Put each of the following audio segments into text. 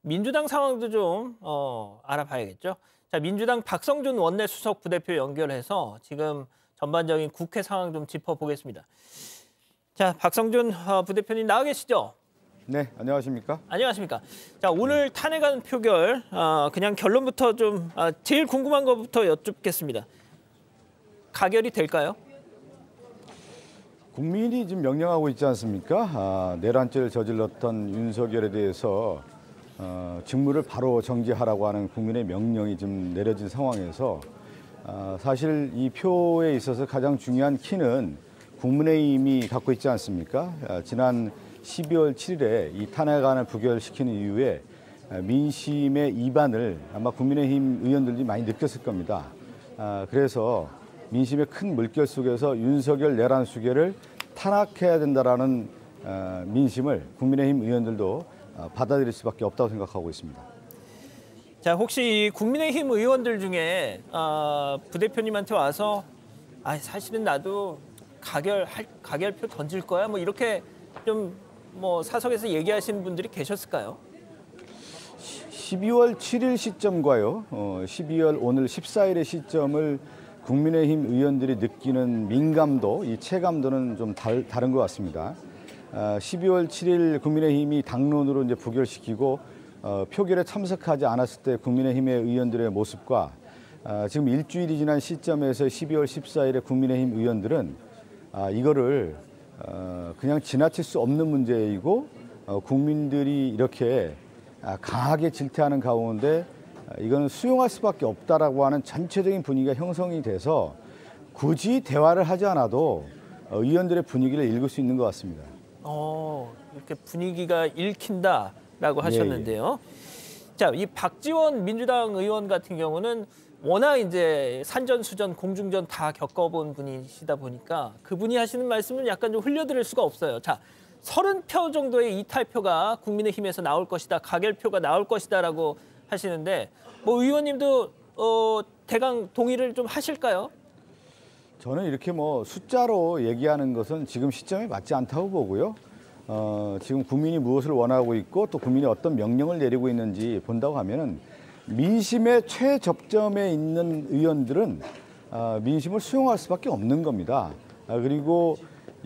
민주당 상황도 좀 알아봐야겠죠. 자, 민주당 박성준 원내수석 부대표 연결해서 지금 전반적인 국회 상황 좀 짚어보겠습니다. 자, 박성준 부대표님 나와 계시죠? 네, 안녕하십니까? 안녕하십니까? 자, 오늘 탄핵안 표결 그냥 결론부터 좀 제일 궁금한 것부터 여쭙겠습니다. 가결이 될까요? 국민이 지금 명령하고 있지 않습니까? 내란죄를 저질렀던 윤석열에 대해서 직무를 바로 정지하라고 하는 국민의 명령이 지금 내려진 상황에서 사실 이 표에 있어서 가장 중요한 키는 국민의힘이 갖고 있지 않습니까? 지난 12월 7일에 이 탄핵안을 부결시키는 이후에 민심의 이반을 아마 국민의힘 의원들이 많이 느꼈을 겁니다. 그래서 민심의 큰 물결 속에서 윤석열 내란 수계를 탄핵해야 된다라는 민심을 국민의힘 의원들도 받아들일 수밖에 없다고 생각하고 있습니다. 자, 혹시 국민의힘 의원들 중에 부대표님한테 와서 사실은 나도 가결표 던질 거야 뭐 이렇게 좀 뭐 사석에서 얘기하시는 분들이 계셨을까요? 12월 7일 시점과요. 12월 오늘 14일의 시점을 국민의힘 의원들이 느끼는 민감도, 이 체감도는 좀 다른 것 같습니다. 12월 7일 국민의힘이 당론으로 이제 부결시키고 표결에 참석하지 않았을 때 국민의힘의 의원들의 모습과 지금 일주일이 지난 시점에서 12월 14일에 국민의힘 의원들은 이거를 그냥 지나칠 수 없는 문제이고 국민들이 이렇게 강하게 질타하는 가운데 이거는 수용할 수밖에 없다라고 하는 전체적인 분위기가 형성이 돼서 굳이 대화를 하지 않아도 의원들의 분위기를 읽을 수 있는 것 같습니다. 이렇게 분위기가 읽힌다라고 하셨는데요. 예. 자, 이 박지원 민주당 의원 같은 경우는 워낙 이제 산전수전, 공중전 다 겪어본 분이시다 보니까 그분이 하시는 말씀은 약간 좀 흘려들을 수가 없어요. 자, 30표 정도의 이탈표가 국민의힘에서 나올 것이다, 가결표가 나올 것이다라고 하시는데 뭐 의원님도 대강 동의를 좀 하실까요? 저는 이렇게 뭐 숫자로 얘기하는 것은 지금 시점에 맞지 않다고 보고요. 지금 국민이 무엇을 원하고 있고 또 국민이 어떤 명령을 내리고 있는지 본다고 하면은 민심의 최접점에 있는 의원들은 민심을 수용할 수밖에 없는 겁니다. 그리고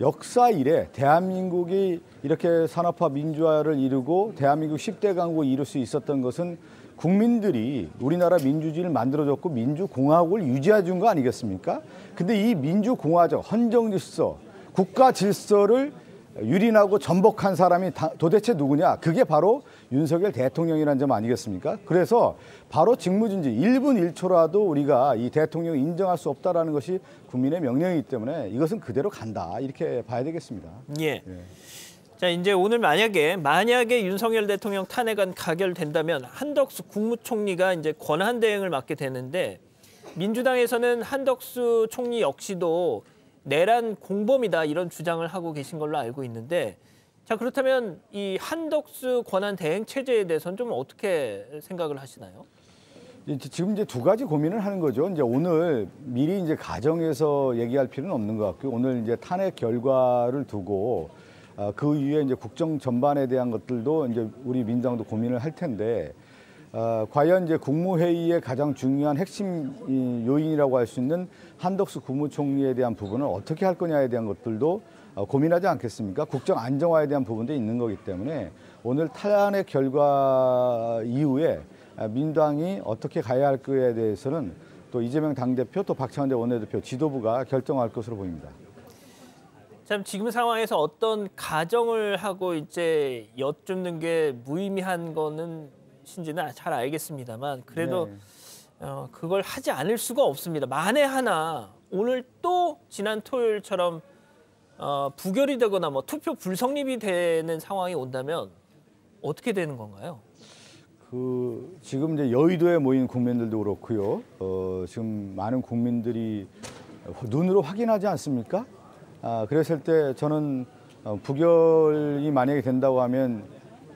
역사 이래 대한민국이 이렇게 산업화 민주화를 이루고 대한민국 10대 강국을 이룰 수 있었던 것은 국민들이 우리나라 민주주의를 만들어줬고 민주공화국을 유지해 준 거 아니겠습니까? 근데 이 민주공화적, 헌정질서, 국가 질서를 유린하고 전복한 사람이 도대체 누구냐? 그게 바로 윤석열 대통령이라는 점 아니겠습니까? 그래서 바로 직무중지 1분 1초라도 우리가 이 대통령을 인정할 수 없다라는 것이 국민의 명령이기 때문에 이것은 그대로 간다. 이렇게 봐야 되겠습니다. 예. 자, 이제 오늘 만약에 윤석열 대통령 탄핵안 가결된다면 한덕수 국무총리가 이제 권한대행을 맡게 되는데 민주당에서는 한덕수 총리 역시도 내란 공범이다 이런 주장을 하고 계신 걸로 알고 있는데 자, 그렇다면 이 한덕수 권한대행 체제에 대해서는 좀 어떻게 생각을 하시나요? 지금 이제 두 가지 고민을 하는 거죠. 이제 오늘 미리 이제 가정에서 얘기할 필요는 없는 것 같고요. 오늘 이제 탄핵 결과를 두고 그 이후에 이제 국정 전반에 대한 것들도 이제 우리 민주당도 고민을 할 텐데 과연 이제 국무회의의 가장 중요한 핵심 요인이라고 할 수 있는 한덕수 국무총리에 대한 부분을 어떻게 할 거냐에 대한 것들도 고민하지 않겠습니까? 국정 안정화에 대한 부분도 있는 거기 때문에 오늘 탄핵 결과 이후에 민주당이 어떻게 가야 할 거에 대해서는 또 이재명 당대표 또 박찬대 원내대표 지도부가 결정할 것으로 보입니다. 참 지금 상황에서 어떤 가정을 하고 이제 여쭙는 게 무의미한 거는 신지는 잘 알겠습니다만 그래도 네. 그걸 하지 않을 수가 없습니다. 만에 하나 오늘 또 지난 토요일처럼 부결이 되거나 뭐 투표 불성립이 되는 상황이 온다면 어떻게 되는 건가요? 지금 이제 여의도에 모인 국민들도 그렇고요. 지금 많은 국민들이 눈으로 확인하지 않습니까? 그랬을 때 저는 부결이 만약에 된다고 하면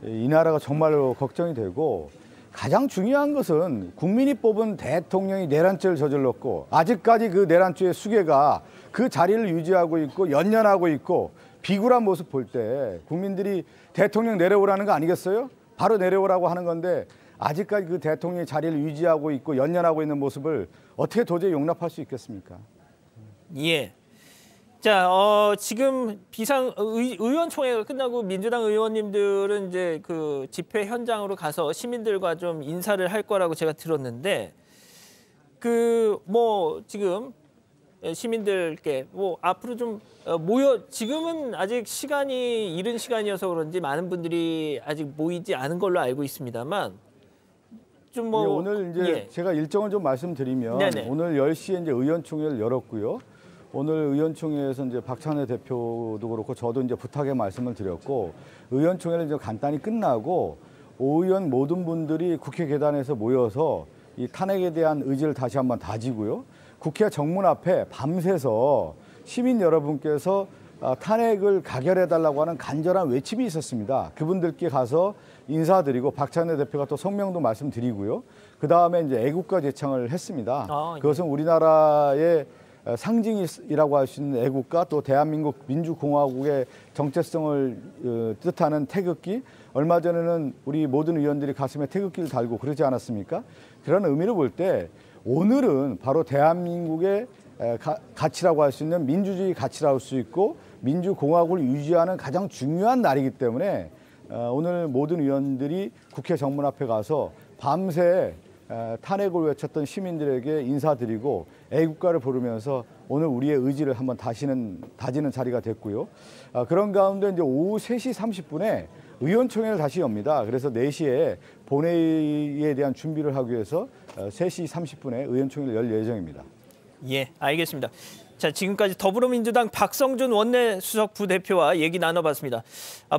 이 나라가 정말로 걱정이 되고 가장 중요한 것은 국민이 뽑은 대통령이 내란죄를 저질렀고 아직까지 그 내란죄의 수괴가 그 자리를 유지하고 있고 연연하고 있고 비굴한 모습 볼 때 국민들이 대통령 내려오라는 거 아니겠어요? 바로 내려오라고 하는 건데 아직까지 그 대통령이 자리를 유지하고 있고 연연하고 있는 모습을 어떻게 도저히 용납할 수 있겠습니까? 예. 자, 지금 의원총회가 끝나고 민주당 의원님들은 이제 그 집회 현장으로 가서 시민들과 좀 인사를 할 거라고 제가 들었는데 지금 시민들께 앞으로 좀 지금은 아직 시간이 이른 시간이어서 그런지 많은 분들이 아직 모이지 않은 걸로 알고 있습니다만 좀 오늘 이제 제가 일정을 좀 말씀드리면 네네. 오늘 10시에 이제 의원총회를 열었고요. 오늘 의원총회에서 이제 박찬대 대표도 그렇고 저도 이제 부탁의 말씀을 드렸고 의원총회를 이제 간단히 끝나고 의원 모든 분들이 국회 계단에서 모여서 이 탄핵에 대한 의지를 다시 한번 다지고요. 국회 정문 앞에 밤새서 시민 여러분께서 탄핵을 가결해달라고 하는 간절한 외침이 있었습니다. 그분들께 가서 인사드리고 박찬대 대표가 또 성명도 말씀드리고요. 그 다음에 이제 애국가 제창을 했습니다. 그것은 우리나라의 상징이라고 할 수 있는 애국가 또 대한민국 민주공화국의 정체성을 뜻하는 태극기. 얼마 전에는 우리 모든 의원들이 가슴에 태극기를 달고 그러지 않았습니까? 그런 의미를 볼 때 오늘은 바로 대한민국의 가치라고 할 수 있는 민주주의 가치라고 할 수 있고 민주공화국을 유지하는 가장 중요한 날이기 때문에 오늘 모든 의원들이 국회 정문 앞에 가서 밤새 탄핵을 외쳤던 시민들에게 인사드리고 애국가를 부르면서 오늘 우리의 의지를 한번 다지는 자리가 됐고요. 그런 가운데 이제 오후 3시 30분에 의원총회를 다시 엽니다. 그래서 4시에 본회의에 대한 준비를 하기 위해서 3시 30분에 의원총회를 열 예정입니다. 예, 알겠습니다. 자, 지금까지 더불어민주당 박성준 원내수석 부대표와 얘기 나눠봤습니다.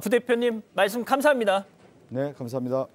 부대표님 말씀 감사합니다. 네, 감사합니다.